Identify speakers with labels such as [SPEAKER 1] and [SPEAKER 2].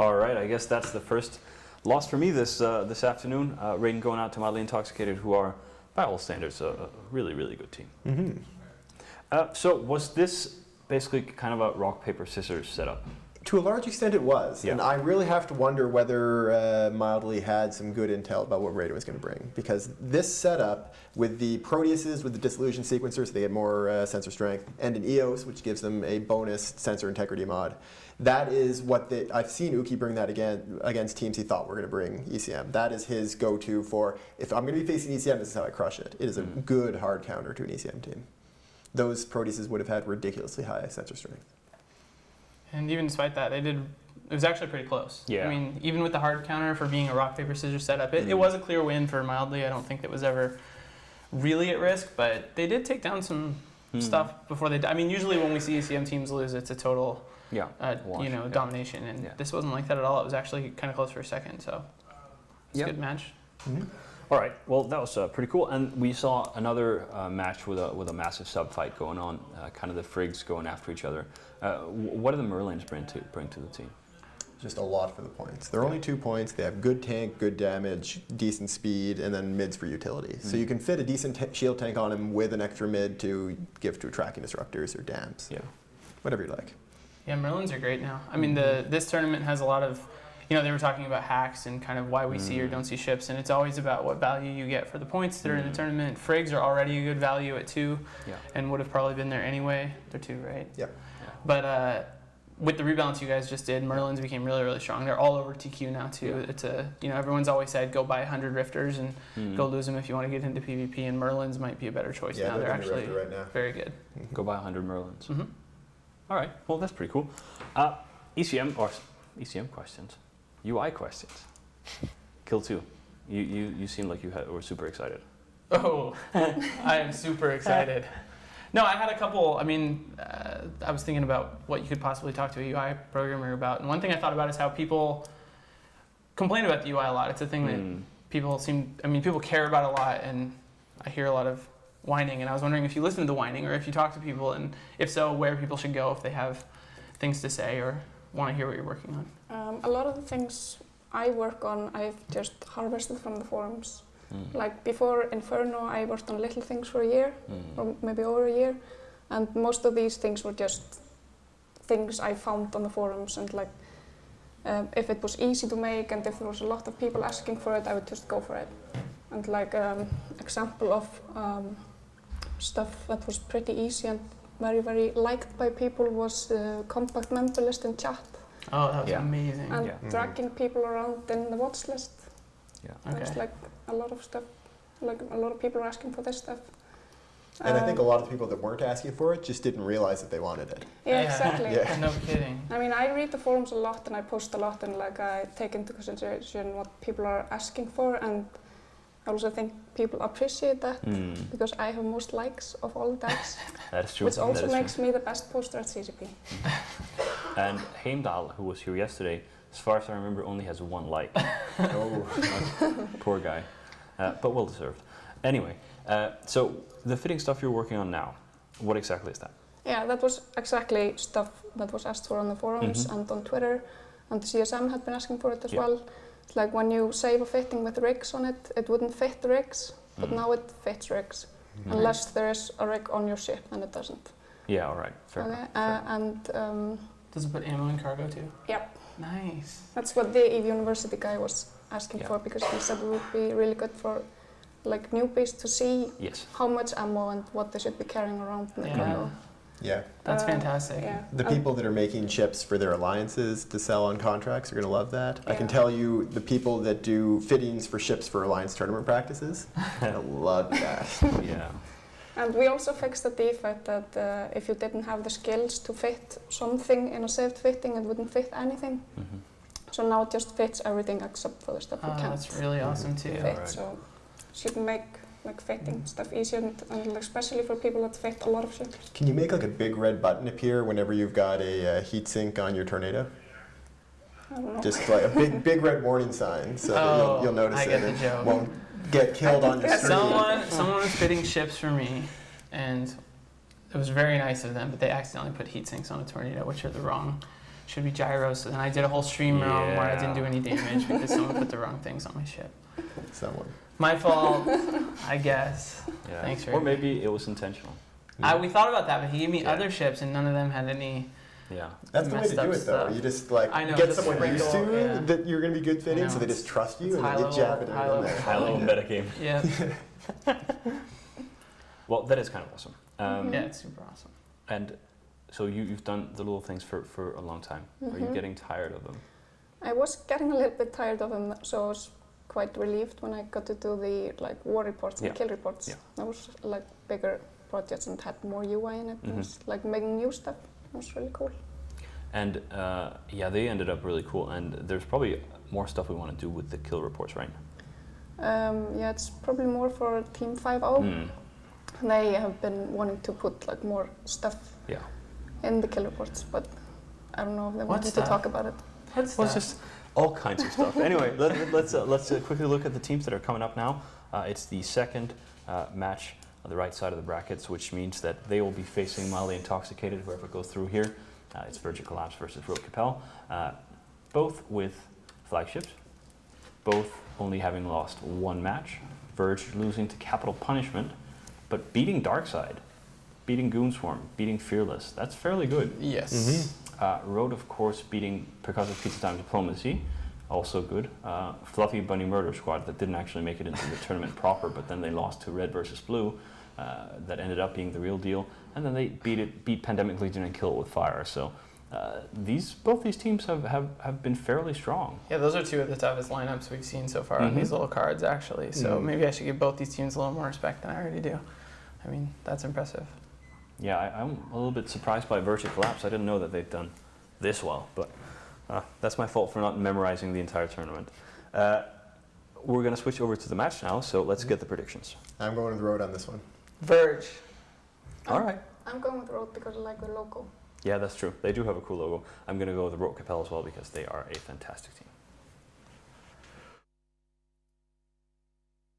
[SPEAKER 1] All right, I guess that's the first loss for me this afternoon. Rating going out to Mildly Intoxicated, who are, by all standards, a really, really good team.
[SPEAKER 2] Mm-hmm.
[SPEAKER 1] So was this basically kind of a rock, paper, scissors setup?
[SPEAKER 2] To a large extent it was,
[SPEAKER 1] Yeah.
[SPEAKER 2] and I really have to wonder whether Mildly had some good intel about what Radar was going to bring, because this setup with the Proteuses, with the dissolution sequencers, they had more sensor strength, and an EOS, which gives them a bonus sensor integrity mod. That is what I've seen Uki bring that again against teams he thought were going to bring ECM. That is his go-to for, if I'm going to be facing ECM, this is how I crush it. It is a good hard counter to an ECM team. Those Proteuses would have had ridiculously high sensor strength.
[SPEAKER 3] And even despite that, it was actually pretty close.
[SPEAKER 1] Yeah.
[SPEAKER 3] I mean, even with the hard counter for being a rock, paper, scissors setup, it was a clear win for Mildly. I don't think it was ever really at risk, but they did take down some stuff before they. I mean, usually when we see ECM teams lose, it's a total, domination, and this wasn't like that at all. It was actually kind of close for a second, so it's a good match.
[SPEAKER 2] Mm-hmm.
[SPEAKER 1] All right, well, that was pretty cool. And we saw another match with a massive sub fight going on, kind of the Frigs going after each other. What do the Merlins bring to the team?
[SPEAKER 2] Just a lot for the points. They're only 2 points. They have good tank, good damage, decent speed, and then mids for utility. So you can fit a decent shield tank on him with an extra mid to give to tracking disruptors or dams.
[SPEAKER 1] Yeah.
[SPEAKER 2] Whatever you like.
[SPEAKER 3] Yeah, Merlins are great now. I mean, this tournament has a lot of, they were talking about hacks and kind of why we see or don't see ships, and it's always about what value you get for the points that are in the tournament. Frigs are already a good value at 2, and would have probably been there anyway. They're 2, right?
[SPEAKER 2] Yeah.
[SPEAKER 3] But with the rebalance you guys just did, Merlins became really, really strong. They're all over TQ now too. Yeah. It's everyone's always said go buy 100 Rifters and go lose them if you want to get into PvP, and Merlins might be a better choice now. They're actually
[SPEAKER 2] right now.
[SPEAKER 3] very good.
[SPEAKER 1] Go buy 100 Merlins. All right, well, that's pretty cool. ECM questions. UI questions. Kill 2. You seem like you were super excited.
[SPEAKER 3] Oh, I am super excited. No, I had a couple. I mean, I was thinking about what you could possibly talk to a UI programmer about. And one thing I thought about is how people complain about the UI a lot. It's a thing that people care about a lot, and I hear a lot of whining. And I was wondering if you listen to the whining, or if you talk to people, and if so, where people should go if they have things to say or want to hear what you're working on.
[SPEAKER 4] A lot of the things I work on, I've just harvested from the forums. Like before Inferno, I worked on little things for a year, or maybe over a year, and most of these things were just things I found on the forums, and like if it was easy to make and if there was a lot of people asking for it, I would just go for it. And like example of stuff that was pretty easy and very, very liked by people was the compact member list in chat.
[SPEAKER 3] Oh, that was amazing.
[SPEAKER 4] And dragging people around in the watch list.
[SPEAKER 1] Yeah.
[SPEAKER 4] There's like a lot of stuff, like a lot of people are asking for this stuff.
[SPEAKER 2] And I think a lot of the people that weren't asking for it just didn't realize that they wanted it.
[SPEAKER 4] Yeah, exactly.
[SPEAKER 2] Yeah.
[SPEAKER 3] No kidding.
[SPEAKER 4] I mean, I read the forums a lot and I post a lot, and like I take into consideration what people are asking for, and I also think people appreciate that because I have most likes of all the tags.
[SPEAKER 1] That is true.
[SPEAKER 4] Which also makes me the best poster at CCP.
[SPEAKER 1] And Heimdall, who was here yesterday, as far as I remember, only has 1 like. Poor guy, but well deserved. Anyway, so the fitting stuff you're working on now, what exactly is that?
[SPEAKER 4] Yeah, that was exactly stuff that was asked for on the forums and on Twitter, and the CSM had been asking for it as well. It's like when you save a fitting with rigs on it, it wouldn't fit the rigs, but now it fits rigs. Unless there is a rig on your ship, then it doesn't.
[SPEAKER 1] Yeah, all right, fair enough.
[SPEAKER 3] Does it put ammo in cargo too?
[SPEAKER 4] Yep.
[SPEAKER 3] Nice.
[SPEAKER 4] That's what the EVE University guy was asking for, because he said it would be really good for like newbies to see how much ammo and what they should be carrying around in the cargo.
[SPEAKER 2] Yeah.
[SPEAKER 3] That's fantastic.
[SPEAKER 4] Yeah.
[SPEAKER 2] The people that are making chips for their alliances to sell on contracts are going to love that. I can tell you the people that do fittings for ships for alliance tournament practices are going to love that.
[SPEAKER 1] Yeah.
[SPEAKER 4] And we also fixed the defect that if you didn't have the skills to fit something in a saved fitting, it wouldn't fit anything. So now it just fits everything except for the stuff you can't.
[SPEAKER 3] That's really awesome too.
[SPEAKER 4] Fit. Right. So you can make like fitting stuff easier, and especially for people that fit a lot of ships.
[SPEAKER 2] Can you make like a big red button appear whenever you've got a heat sink on your Tornado?
[SPEAKER 4] I don't know.
[SPEAKER 2] Just like a big red warning sign, so that you'll notice
[SPEAKER 3] I
[SPEAKER 2] it
[SPEAKER 3] get the
[SPEAKER 2] and
[SPEAKER 3] joke.
[SPEAKER 2] won't get killed on your stream.
[SPEAKER 3] Someone was fitting ships for me, and it was very nice of them, but they accidentally put heat sinks on a Tornado, which are the wrong should be gyros. So then I did a whole stream wrong where I didn't do any damage because someone put the wrong things on my ship.
[SPEAKER 2] Someone.
[SPEAKER 3] My fault, I guess.
[SPEAKER 1] Yeah.
[SPEAKER 3] Thanks,
[SPEAKER 1] Or
[SPEAKER 3] Rick.
[SPEAKER 1] maybe it was intentional.
[SPEAKER 3] We thought about that, but he gave me
[SPEAKER 1] Yeah.
[SPEAKER 3] other ships and none of them had any.
[SPEAKER 1] Yeah.
[SPEAKER 2] That's the way
[SPEAKER 3] Messed
[SPEAKER 2] to do
[SPEAKER 3] up
[SPEAKER 2] it, though.
[SPEAKER 3] stuff.
[SPEAKER 2] You just like
[SPEAKER 3] I know,
[SPEAKER 2] get
[SPEAKER 3] just
[SPEAKER 2] someone used to
[SPEAKER 3] sprinkle, yeah.
[SPEAKER 2] that you're going to be good fitting,
[SPEAKER 3] I
[SPEAKER 2] so
[SPEAKER 3] know,
[SPEAKER 2] they just trust you,
[SPEAKER 3] it's
[SPEAKER 2] and
[SPEAKER 3] high
[SPEAKER 2] then they jab
[SPEAKER 3] level-
[SPEAKER 2] it
[SPEAKER 3] high
[SPEAKER 2] in
[SPEAKER 3] level.
[SPEAKER 2] there.
[SPEAKER 1] High level meta game.
[SPEAKER 3] Yeah.
[SPEAKER 1] Well, that is kind of awesome.
[SPEAKER 3] Yeah, it's super awesome.
[SPEAKER 1] And so you've done the little things for a long time. Are you getting tired of them?
[SPEAKER 4] I was getting a little bit tired of them, so I was quite relieved when I got to do the like war reports and
[SPEAKER 1] Yeah.
[SPEAKER 4] kill reports.
[SPEAKER 1] Yeah.
[SPEAKER 4] That was like bigger projects and had more UI in it. It
[SPEAKER 1] Mhm.
[SPEAKER 4] was like making new stuff. It was really cool.
[SPEAKER 1] And yeah, they ended up really cool. And there's probably more stuff we want to do with the kill reports, right?
[SPEAKER 4] Yeah, it's probably more for Team 5.0.
[SPEAKER 1] Mm.
[SPEAKER 4] They have been wanting to put like more stuff
[SPEAKER 1] Yeah.
[SPEAKER 4] in the kill reports, but I don't know if they
[SPEAKER 3] What's
[SPEAKER 4] wanted to
[SPEAKER 3] that?
[SPEAKER 4] talk about it.
[SPEAKER 3] What's
[SPEAKER 1] Well, it's
[SPEAKER 3] that?
[SPEAKER 1] just all kinds of stuff. Anyway, let's quickly look at the teams that are coming up now. It's the second match on the right side of the brackets, which means that they will be facing mildly intoxicated, whoever goes through here. It's Virgin Collapse versus Rogue Capel, both with flagships, both only having lost one match. Verge losing to Capital Punishment, but beating Darkside, beating Goonswarm, beating Fearless. That's fairly good.
[SPEAKER 3] Yes.
[SPEAKER 1] Road, of course, beating Percussive Pizza Time Diplomacy, also good. Fluffy Bunny Murder Squad that didn't actually make it into the tournament proper, but then they lost to Red versus Blue. That ended up being the real deal, and then they beat Pandemic Legion and Kill It with Fire. So both these teams have been fairly strong.
[SPEAKER 3] Yeah, those are two of the toughest lineups we've seen so far on
[SPEAKER 1] Mhm.
[SPEAKER 3] these little cards, actually. So
[SPEAKER 2] Mhm.
[SPEAKER 3] maybe I should give both these teams a little more respect than I already do. I mean, that's impressive.
[SPEAKER 1] Yeah, I'm a little bit surprised by Virtue Collapse. I didn't know that they've done this well, but that's my fault for not memorizing the entire tournament. We're going to switch over to the match now, so let's get the predictions.
[SPEAKER 2] I'm going with the road on this one.
[SPEAKER 3] Verge.
[SPEAKER 1] All right.
[SPEAKER 4] I'm going with Road because I like the logo.
[SPEAKER 1] Yeah, that's true. They do have a cool logo. I'm going to go with Rogue Capel as well because they are a fantastic team.